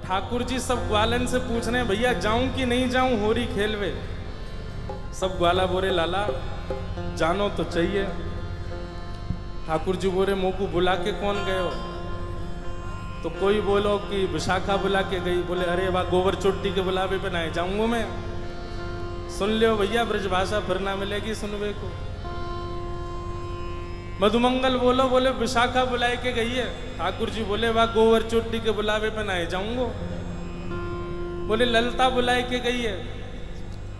ठाकुर जी सब ग्वालन से पूछ रहे हैं भैया जाऊं कि नहीं जाऊं होरी खेलवे। सब ग्वाला बोरे लाला जानो तो चाहिए। ठाकुर जी बोरे मोह को बुला के कौन गए हो? तो कोई बोलो कि विशाखा बुला के गई। बोले अरे वाह गोबर चोटी के बुलावे पे ना जाऊंगा मैं। सुन लियो भैया ब्रजभाषा फिर ना मिलेगी सुनवे को। मधुमंगल बोलो बोले विशाखा बुलाए के गई है। ठाकुर जी बोले वाह गोबर चोटी के बुलावे पे ना जाऊंगा। बोले ललता बुलाए के गई है।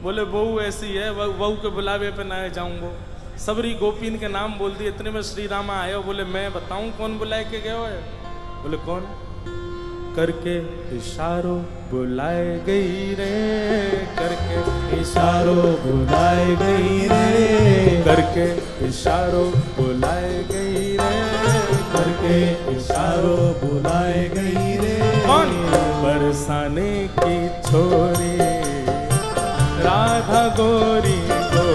बोले बहू ऐसी है बहू के बुलावे पे ना जाऊंगा। सबरी गोपीन के नाम बोल दिए। इतने में श्री रामा आए हो। बोले मैं बताऊं कौन बुलाए के गए हो? बोले कौन? करके इशारों बुलाए गई रे, करके इशारों बुलाए गई रे, करके इशारों बुलाए गई रे, करके इशारों बुलाए गई रे। कौन? बरसाने की छोरी राधा गोरी को,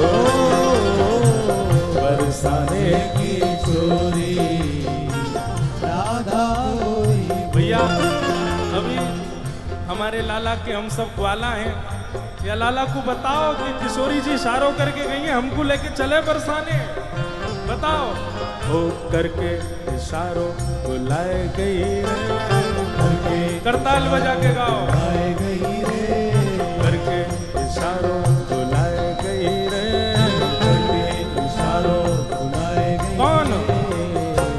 बरसाने की छोरी राधा गोरी। भैया अभी हमारे लाला के हम सब ग्वाला हैं। या लाला को बताओ कि किशोरी जी इशारों करके गई हैं हमको लेके चले बरसाने। बताओ। ओ करके इशारों बुलाए गई रे, करके करताल बजा के गाओ। बुलाए गई रे, करके इशारों बुलाए गई रे, करके इशारों बुलाए गई। कौन?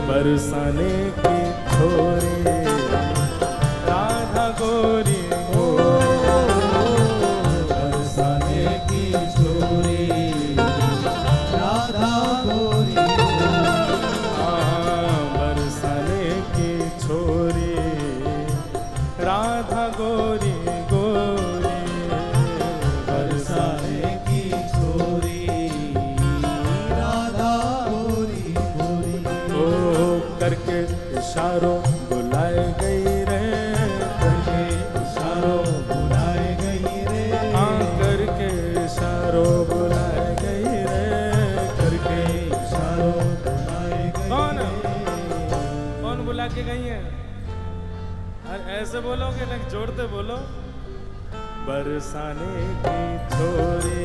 बरसाने की छोरी राधा गोरी हो, बरसाने की छोरी राधा गोरी। बरसाने की छोरी राधा गोरी गोरी, बरसाने की छोरी राधा गोरी गोरी। ओ करके इशारों बुलाए गई रे, करके इशारों बुलाए गई रे, हाँ करके इशारों बुलाए गई रे, करके इशारों बुलाए गई। कौन? कौन बुला के गई है? अरे ऐसे बोलोगे ना जोड़ते बोलो। बरसाने की छोरी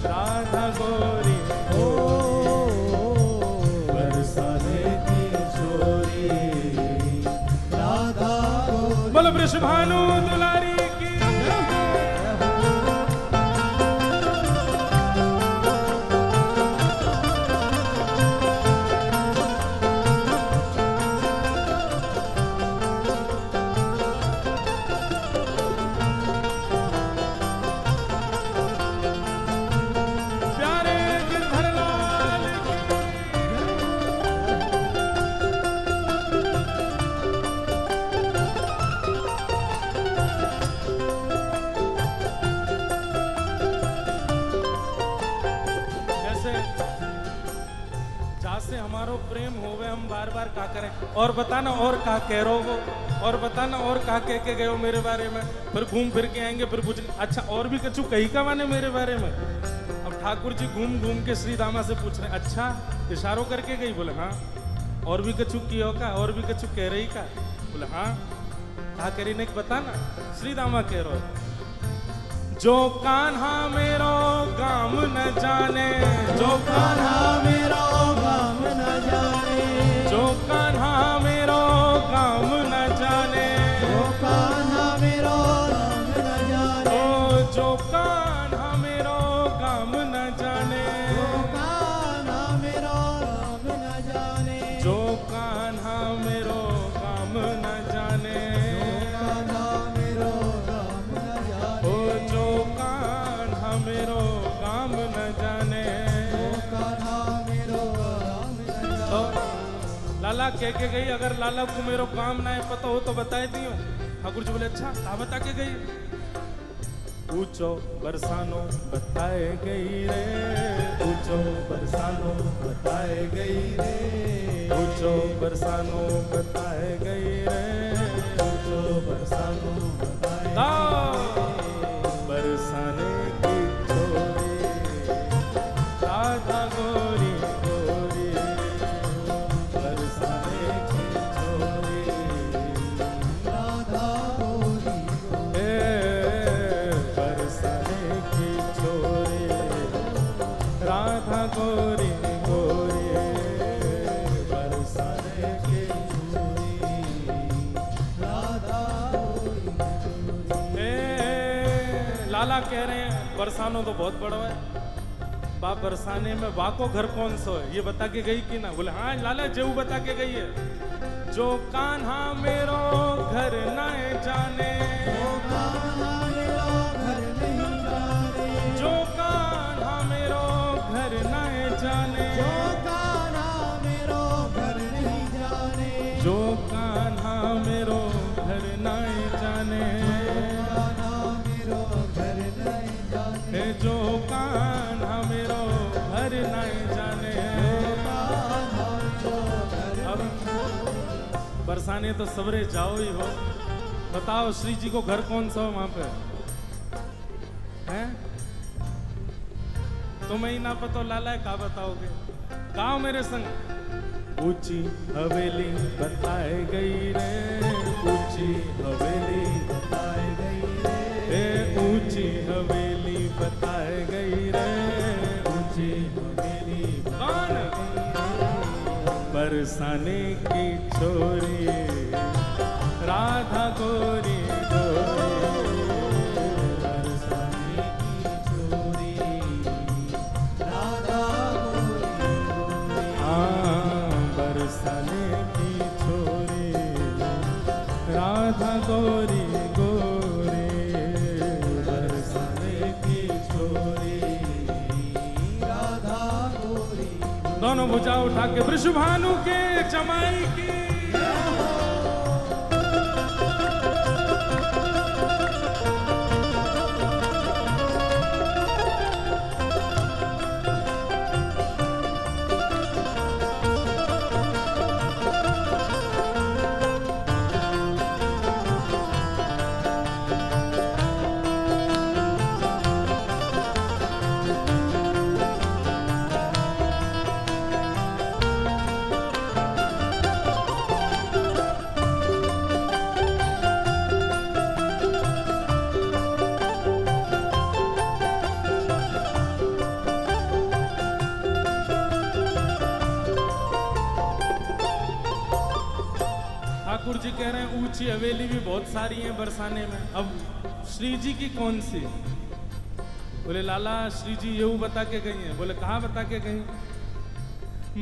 राधा गोरी ओ बरसाने की छोरी राधा गोरी। बोलो वृषभानु दुलारी की। प्यारे गिरधर लाल जैसे जहाँ से हमारो प्रेम होवे हम बार बार का करें। और बताना और का कह रहो हो, और बताना और का कह के गए हो मेरे बारे में। फिर घूम फिर के आएंगे फिर पूछ अच्छा और भी कछु कही का माने मेरे बारे में। अब ठाकुर जी घूम घूम के श्री दामा से पूछ रहे अच्छा इशारों करके गई? बोले हाँ। और भी कछु कियो का? और भी कछु कह रही का? बोले हाँ। कहा करी नहीं बताना। श्री दामा कह रहे हो जो कान्हा मेरो गाम न जाने, जो कान्हा मेरो गाम न जाने, जो कान्हा मेरो गाम न जाने, जो कान्हा मेरो गाम न जाने, ओ जो कान्हा मेरो गाम न जाने, जो कान्हा मेरो गाम न जाने, जो कान्हा मेरो गाम न जाने, कान्हा मेरो गाम न जाने, ओ जो कान्हा मेरो गाम न जाने। कान्हा मेरो गाम न तो जाने। लाला कह के गई अगर लाला को मेरो काम ना है पता हो तो बताए दियो। ठाकुर जी बोले अच्छा कहा बता के गई? पूछो बरसानो बताए गई रे, पूछो बरसानो बताए गई रे, पूछो बरसानो बताए गई रे, पूछो बरसानो बताए बरसाने की छोरी राधा गोरी गोरी, बरसाने की छोरी राधा लाला कह रहे हैं बरसानो तो बहुत बड़ा है, बा बरसाने में बा को घर कौन सा है ये बता के गई कि ना? बोले हाँ लाला जेऊ बता के गई है। जो कान्हा मेरो घर न जाने, जो कान्हा मेरो घर नहीं जाने, जो कान्हा मेरो घर न जाने, जो कान्हा मेरो घर नहीं जाने, जो कान्हा मेरो घर न जाने, कान्हा मेरो घर नहीं जाने, हे जो कान्हा मेरो घर न जाने। कान्हा जो घर अब बरसाने तो सवरे जाओ ही हो, बताओ श्री जी को घर कौन सा हो वहां पे हैं? तुम्हें ही ना पता लाला है, का बताओगे? गाओ मेरे संग। ऊंची हवेली बताए गई रे, ऊंची हवेली बताए गई रे, ए ऊंची हवेली बताए गई रे, ऊंची हवेली कौन? बरसाने की छोरी राधा गोरी गोरी, बरसाने की छोरी राधा गोरी गोरी, हाँ बरसाने की छोरी राधा गोरी गोरी, बरसाने की छोरी राधा गोरी। दोनों भुजा उठा के वृषभानु के जमाई की। ठाकुर जी कह रहे हैं ऊंची हवेली भी बहुत सारी है बरसाने में, अब श्री जी की कौन सी? बोले लाला श्री जी ये बता के गई हैं। बोले कहाँ बता के गई?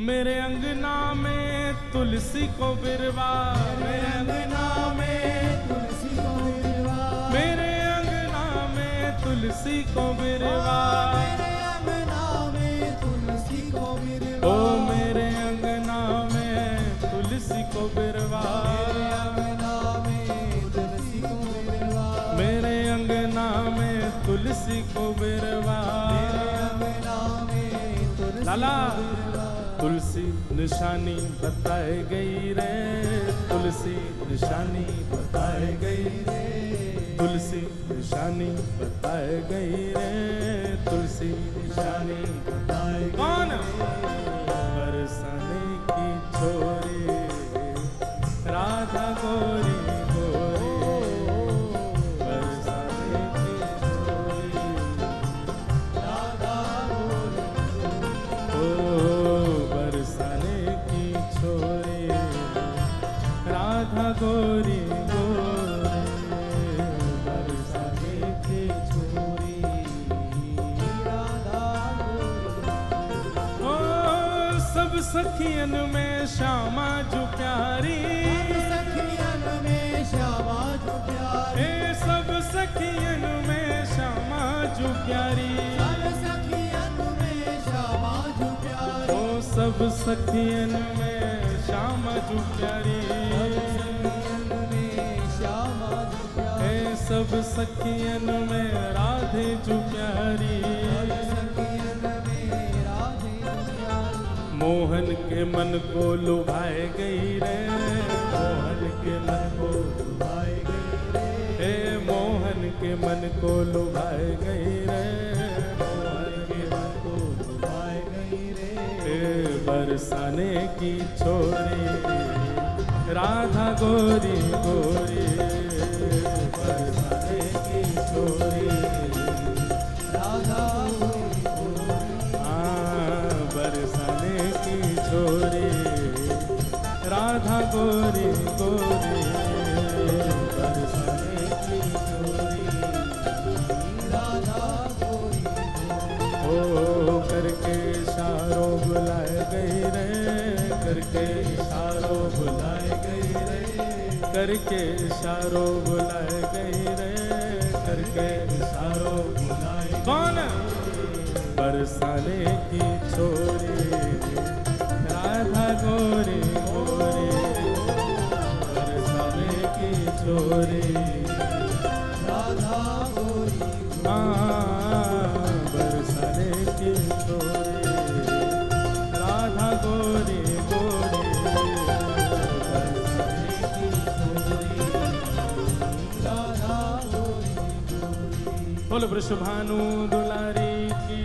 मेरे अंगना में तुलसी को बिरवा, मेरे अंगना में तुलसी को बिरवा, मेरे अंगना में तुलसी को बिरवा, मेरे अंगना में तुलसी को बिरवा, ओ मेरे अंगना में तुलसी को बिरवा, मेरे अंगना में तुलसी को बिरवा, मेरे अंगना में तुलसी को बिरवा। लाला तुलसी निशानी बताए गई रे, तुलसी निशानी बताए गई रे, तुलसी निशानी बताए गई रे, तुलसी निशानी बताए गई। कौन? बरसाने की छोरी राधा गोरी गोरी, बरसाने की छोरी राधा गोरी, ओ बरसाने की छोरी राधा गोरी गोरी, बरसाने की छोरी राधा गोरी। ओ सब सखियन में श्यामा जो प्यारी, सखियन में श्यामा जो प्यारी, ए सब सखियन में श्यामा जो प्यारी, सब सखियन में श्यामा जो प्यारी, ओ सब सखियन में श्यामा जो प्यारी, सखियन में श्यामा जो प्यारी, ए सब सखियन में राधे जो प्यारी, सखियन में राधे जो प्यारी, मोहन के मन को लुभाए गई रे, मोहन के मन को लुभाए गई रे, हे मोहन के मन को लुभाए गई रे, मोहन के मन को लुभाए गई रे, हे बरसाने की छोरी राधा गोरी गोरी, बरसाने की छोरी राधा गोरी गोरी, हाँ बरसाने की छोरी राधा गोरी गोरी, बरसाने की छोरी राधा करके इशारों बुलाए गई रे, करके इशारों बुलाए। कौन? बरसाने की छोरी राधा गोरी गोरी, बरसाने की छोरी राधा गोरी बरसाने की छोरी राधा गोरी गोरी, बरसाने की छोरी राधा गोरी गोरी। बोल वृषभानु दुलारी की